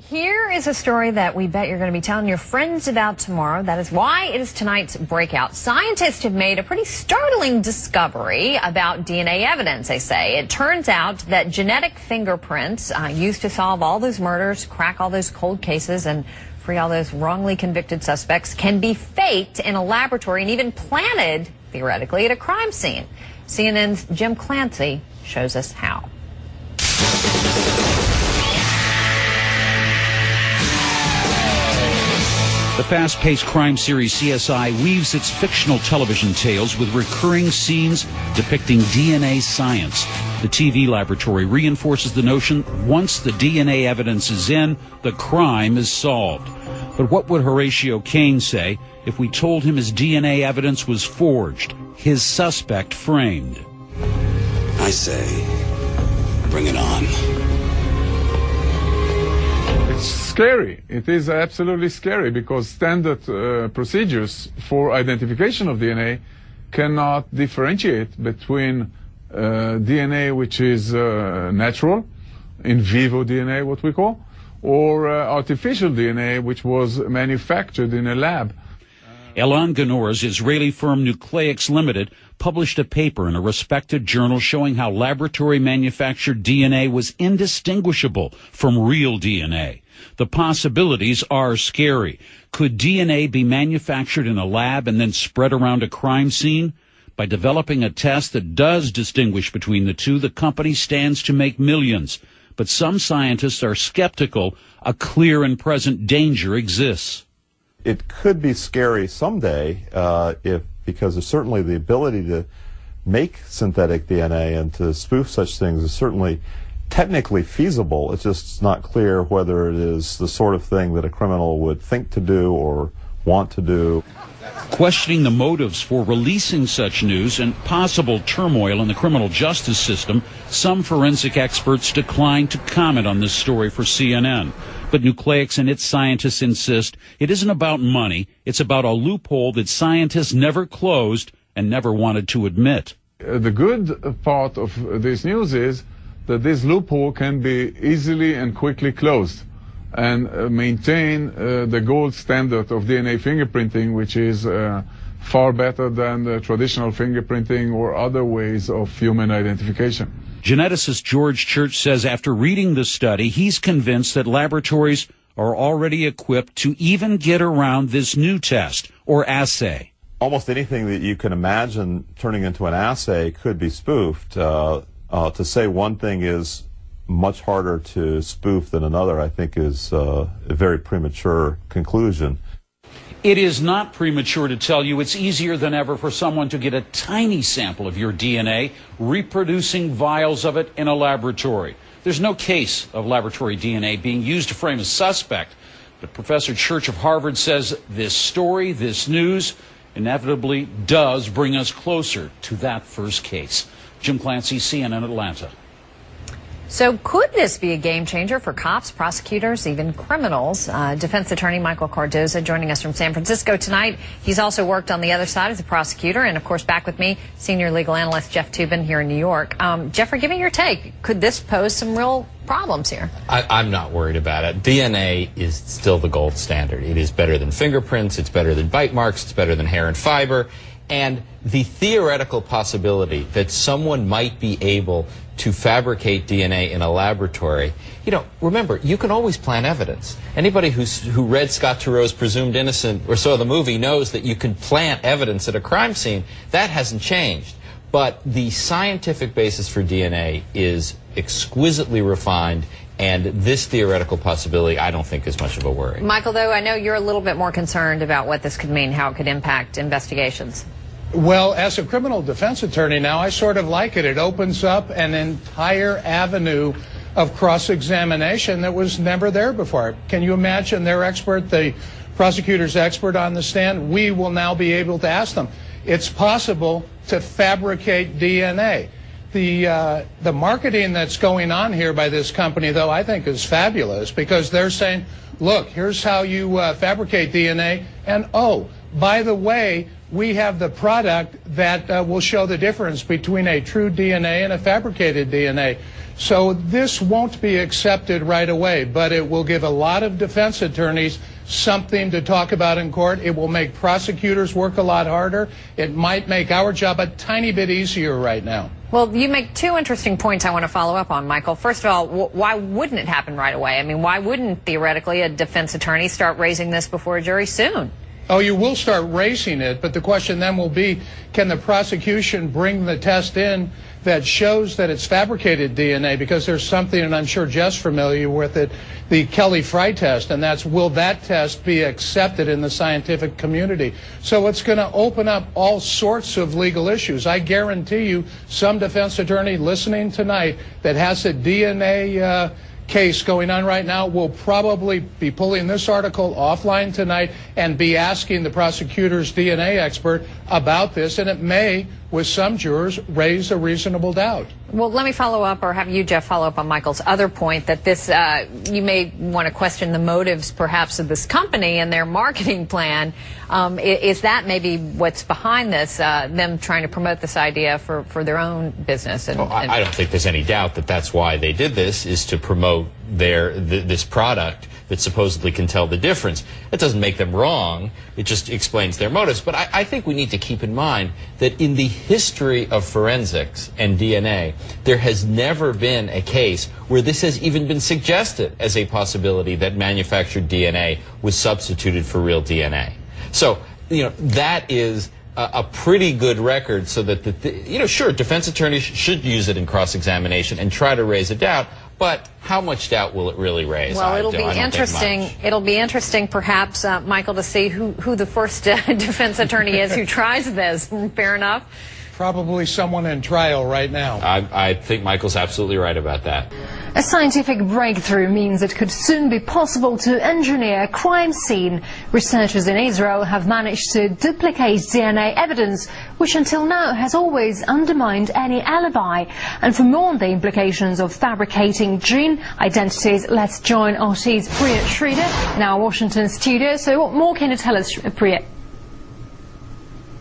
Here is a story that we bet you're going to be telling your friends about tomorrow. That is why it is tonight's breakout. Scientists have made a pretty startling discovery about DNA evidence, they say. It turns out that genetic fingerprints used to solve all those murders, crack all those cold cases, and free all those wrongly convicted suspects can be faked in a laboratory and even planted, theoretically, at a crime scene. CNN's Jim Clancy shows us how. The fast-paced crime series CSI weaves its fictional television tales with recurring scenes depicting DNA science. The TV laboratory reinforces the notion once the DNA evidence is in, the crime is solved. But what would Horatio Caine say if we told him his DNA evidence was forged, his suspect framed? I say, bring it on. It's scary. It is absolutely scary because standard procedures for identification of DNA cannot differentiate between DNA which is natural, in vivo DNA, what we call, or artificial DNA which was manufactured in a lab. Elan Ganor's Israeli firm Nucleics Limited published a paper in a respected journal showing how laboratory-manufactured DNA was indistinguishable from real DNA. The possibilities are scary. Could DNA be manufactured in a lab and then spread around a crime scene? By developing a test that does distinguish between the two, the company stands to make millions. But some scientists are skeptical a clear and present danger exists. It could be scary someday because there's certainly the ability to make synthetic DNA and to spoof such things is certainly technically feasible. It's just not clear whether it is the sort of thing that a criminal would think to do or want to do. Questioning the motives for releasing such news and possible turmoil in the criminal justice system, some forensic experts decline to comment on this story for CNN. But Nucleics and its scientists insist it isn't about money, it's about a loophole that scientists never closed and never wanted to admit. The good part of this news is that this loophole can be easily and quickly closed and maintain the gold standard of DNA fingerprinting, which is far better than the traditional fingerprinting or other ways of human identification. Geneticist George Church says after reading the study, he's convinced that laboratories are already equipped to even get around this new test or assay. Almost anything that you can imagine turning into an assay could be spoofed. To say one thing is much harder to spoof than another, I think, is a very premature conclusion. It is not premature to tell you it's easier than ever for someone to get a tiny sample of your DNA, reproducing vials of it in a laboratory. There's no case of laboratory DNA being used to frame a suspect, but Professor Church of Harvard says this story, this news, inevitably does bring us closer to that first case. Jim Clancy, CNN Atlanta. So could this be a game changer for cops, prosecutors, even criminals? Defense attorney Michael Cardoza joining us from San Francisco tonight. He's also worked on the other side as a prosecutor. And, of course, back with me, senior legal analyst Jeff Toobin here in New York. Jeffrey, give me your take. Could this pose some real problems here? I'm not worried about it. DNA is still the gold standard. It is better than fingerprints. It's better than bite marks. It's better than hair and fiber. And the theoretical possibility that someone might be able to fabricate DNA in a laboratory, remember, you can always plant evidence. Anybody who read Scott Turow's Presumed Innocent or saw the movie knows that you can plant evidence at a crime scene. That hasn't changed. But the scientific basis for DNA is exquisitely refined, and this theoretical possibility I don't think is much of a worry. Michael, though, I know you're a little bit more concerned about what this could mean, how it could impact investigations. Well, as a criminal defense attorney now, I sort of like it. It opens up an entire avenue of cross-examination that was never there before. Can you imagine their expert, the prosecutor's expert on the stand? We will now be able to ask them. It's possible to fabricate DNA. The marketing that's going on here by this company, though, I think is fabulous because they're saying, look, here's how you fabricate DNA, and oh, by the way, we have the product that will show the difference between a true DNA and a fabricated DNA. So this won't be accepted right away, but it will give a lot of defense attorneys something to talk about in court. It will make prosecutors work a lot harder. It might make our job a tiny bit easier right now. Well, you make two interesting points I want to follow up on, Michael. First of all, why wouldn't it happen right away? I mean, why wouldn't, theoretically, a defense attorney start raising this before a jury soon? Oh, you will start racing it, but the question then will be, can the prosecution bring the test in that shows that it's fabricated DNA? Because there's something, and I'm sure Jeff's familiar with it, the Kelly-Frye test, and that's, will that test be accepted in the scientific community? So it's going to open up all sorts of legal issues. I guarantee you some defense attorney listening tonight that has a DNA case going on right now will probably be pulling this article offline tonight and be asking the prosecutor's DNA expert about this, and it may, with some jurors, raise a reasonable doubt. Well, let me follow up, or have you, Jeff, follow up on Michael's other point that this, you may want to question the motives, perhaps, of this company and their marketing plan. Is that maybe what's behind this, them trying to promote this idea for their own business? I don't think there's any doubt that that's why they did this, is to promote this product that supposedly can tell the difference. That doesn't make them wrong. It just explains their motives. But I think we need to keep in mind that in the history of forensics and DNA, there has never been a case where this has even been suggested as a possibility that manufactured DNA was substituted for real DNA. So, you know, that is a pretty good record, so that, you know, sure, defense attorneys should use it in cross-examination and try to raise a doubt, but how much doubt will it really raise? Well, it'll be interesting. It'll be interesting, perhaps, Michael, to see who the first defense attorney is who tries this. Fair enough? Probably someone in trial right now. I think Michael's absolutely right about that. A scientific breakthrough means it could soon be possible to engineer a crime scene. Researchers in Israel have managed to duplicate DNA evidence, which until now has always undermined any alibi. And for more on the implications of fabricating gene identities, let's join RT's Priya Sridhar in our Washington studio. So what more can you tell us, Priya?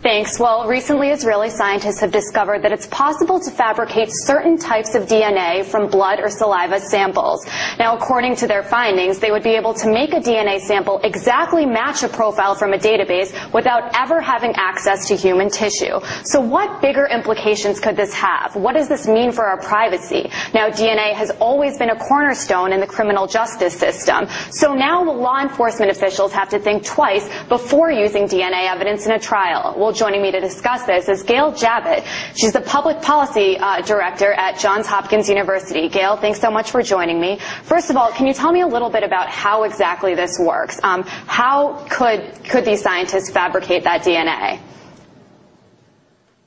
Thanks. Well, recently Israeli scientists have discovered that it's possible to fabricate certain types of DNA from blood or saliva samples. Now, according to their findings, they would be able to make a DNA sample exactly match a profile from a database without ever having access to human tissue. So what bigger implications could this have? What does this mean for our privacy? Now, DNA has always been a cornerstone in the criminal justice system. So now law enforcement officials have to think twice before using DNA evidence in a trial. Well, joining me to discuss this is Gail Jabbett. She's the public policy director at Johns Hopkins University. Gail, thanks so much for joining me. First of all, can you tell me a little bit about how exactly this works? How could these scientists fabricate that DNA?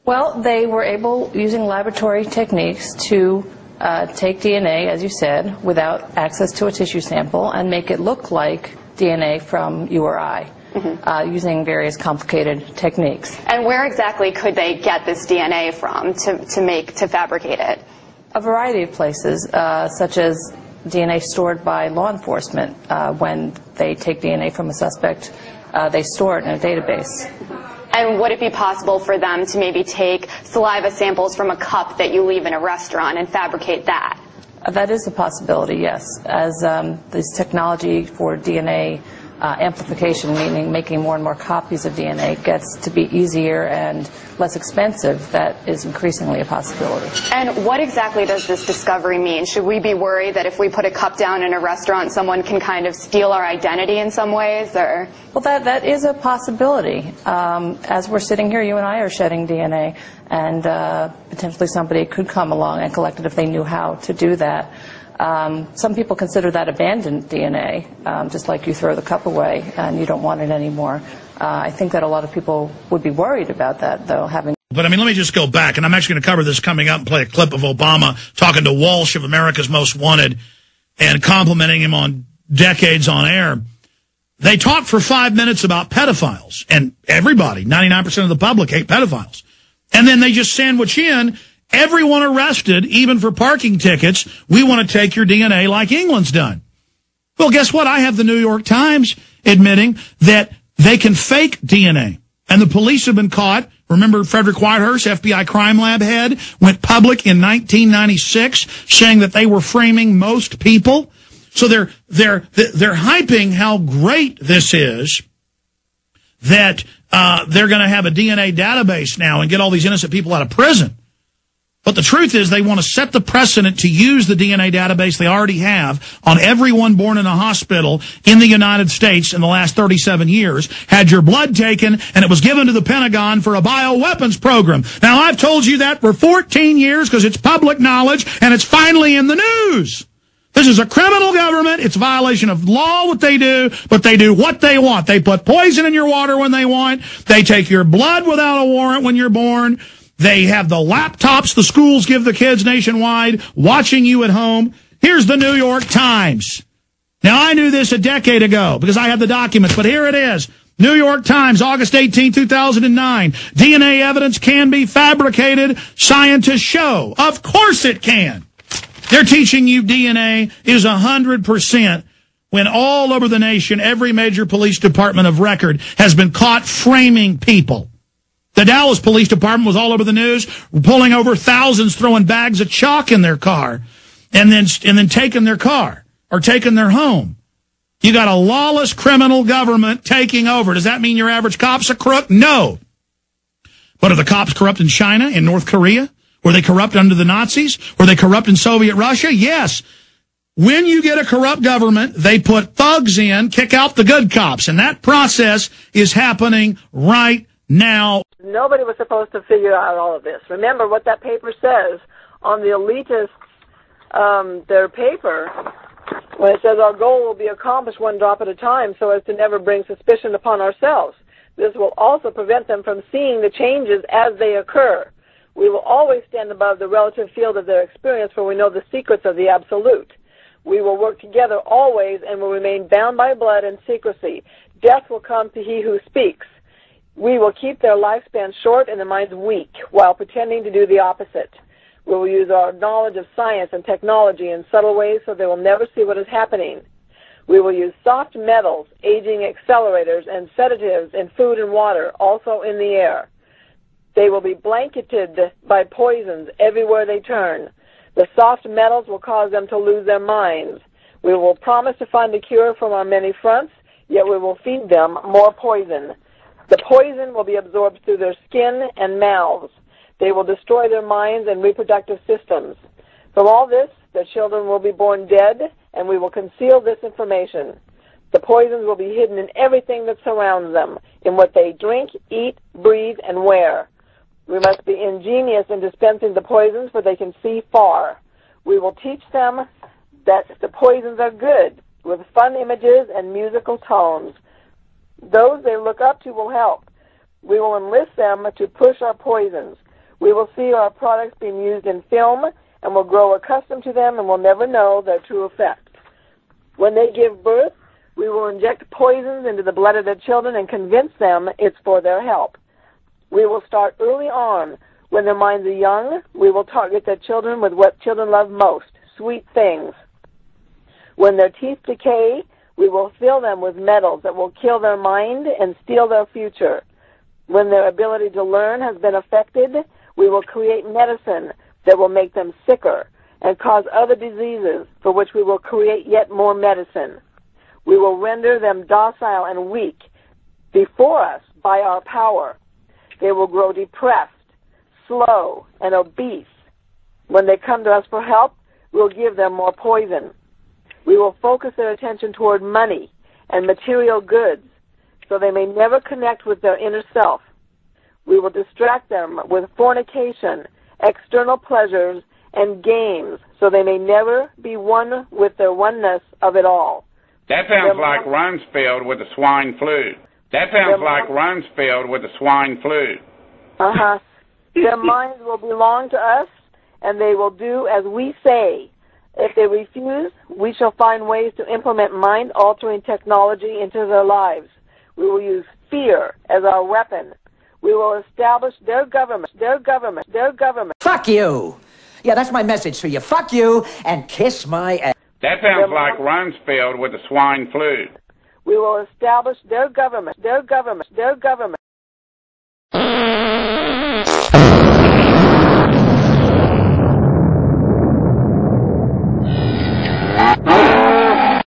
Well, they were able, using laboratory techniques, to take DNA, as you said, without access to a tissue sample and make it look like DNA from you or I. Using various complicated techniques. And where exactly could they get this DNA from to fabricate it? A variety of places, such as DNA stored by law enforcement. When they take DNA from a suspect, they store it in a database. And would it be possible for them to maybe take saliva samples from a cup that you leave in a restaurant and fabricate that? That is a possibility, yes. As this technology for DNA amplification, meaning making more and more copies of DNA, gets to be easier and less expensive, that is increasingly a possibility. And what exactly does this discovery mean? Should we be worried that if we put a cup down in a restaurant, someone can kind of steal our identity in some ways? Or? Well, that is a possibility. As we're sitting here, you and I are shedding DNA, and potentially somebody could come along and collect it if they knew how to do that. Some people consider that abandoned DNA, just like you throw the cup away and you don't want it anymore. I think that a lot of people would be worried about that, though, But, I mean, let me just go back, and I'm actually going to cover this coming up and play a clip of Obama talking to Walsh of America's Most Wanted and complimenting him on decades on air. They talked for 5 minutes about pedophiles, and everybody, 99% of the public, hate pedophiles. And then they just sandwich in everyone arrested, even for parking tickets. We want to take your DNA like England's done. Well, guess what? I have the New York Times admitting that They can fake DNA. And the police have been caught. Remember Frederick Whitehurst, FBI crime lab head, went public in 1996 saying that they were framing most people. So they're hyping how great this is, that they're going to have a DNA database now and get all these innocent people out of prison. But the truth is they want to set the precedent to use the DNA database they already have on everyone born in a hospital in the United States in the last 37 years, had your blood taken, and it was given to the Pentagon for a bioweapons program. Now, I've told you that for 14 years because it's public knowledge, and it's finally in the news. This is a criminal government. It's a violation of law what they do, but they do what they want. They put poison in your water when they want. They take your blood without a warrant when you're born. They have the laptops the schools give the kids nationwide, watching you at home. Here's the New York Times. Now, I knew this a decade ago because I have the documents, but here it is. New York Times, August 18, 2009. DNA evidence can be fabricated, scientists show. Of course it can. They're teaching you DNA is 100% when all over the nation, every major police department of record has been caught framing people. The Dallas Police Department was all over the news, pulling over thousands, throwing bags of chalk in their car, and then taking their car or taking their home. You got a lawless criminal government taking over. Does that mean your average cop's a crook? No. But are the cops corrupt in China, in North Korea? Were they corrupt under the Nazis? Were they corrupt in Soviet Russia? Yes. When you get a corrupt government, they put thugs in, kick out the good cops, and that process is happening right now. Nobody was supposed to figure out all of this. Remember what that paper says on the elitists, their paper, when it says our goal will be accomplished one drop at a time so as to never bring suspicion upon ourselves. This will also prevent them from seeing the changes as they occur. We will always stand above the relative field of their experience, for we know the secrets of the absolute. We will work together always and will remain bound by blood and secrecy. Death will come to he who speaks. We will keep their lifespan short and their minds weak while pretending to do the opposite. We will use our knowledge of science and technology in subtle ways so they will never see what is happening. We will use soft metals, aging accelerators, and sedatives in food and water, also in the air. They will be blanketed by poisons everywhere they turn. The soft metals will cause them to lose their minds. We will promise to find a cure from our many fronts, yet we will feed them more poison. The poison will be absorbed through their skin and mouths. They will destroy their minds and reproductive systems. From all this, the children will be born dead, and we will conceal this information. The poisons will be hidden in everything that surrounds them, in what they drink, eat, breathe, and wear. We must be ingenious in dispensing the poisons, for they can see far. We will teach them that the poisons are good, with fun images and musical tones. Those they look up to will help. We will enlist them to push our poisons. We will see our products being used in film and will grow accustomed to them and will never know their true effect. When they give birth, we will inject poisons into the blood of their children and convince them it's for their help. We will start early on. When their minds are young, we will target their children with what children love most, sweet things. When their teeth decay, we will fill them with metals that will kill their mind and steal their future. When their ability to learn has been affected, we will create medicine that will make them sicker and cause other diseases for which we will create yet more medicine. We will render them docile and weak before us by our power. They will grow depressed, slow, and obese. When they come to us for help, we'll give them more poison. We will focus their attention toward money and material goods so they may never connect with their inner self. We will distract them with fornication, external pleasures, and games so they may never be one with their oneness of it all. That sounds like Rumsfeld with the swine flu. That sounds like Rumsfeld with the swine flu. Uh-huh. Their minds will belong to us, and they will do as we say. If they refuse, we shall find ways to implement mind-altering technology into their lives. We will use fear as our weapon. We will establish their government. Fuck you! Yeah, that's my message to you. Fuck you and kiss my ass. That sounds like Rumsfeld with the swine flu. We will establish their government, their government, their government.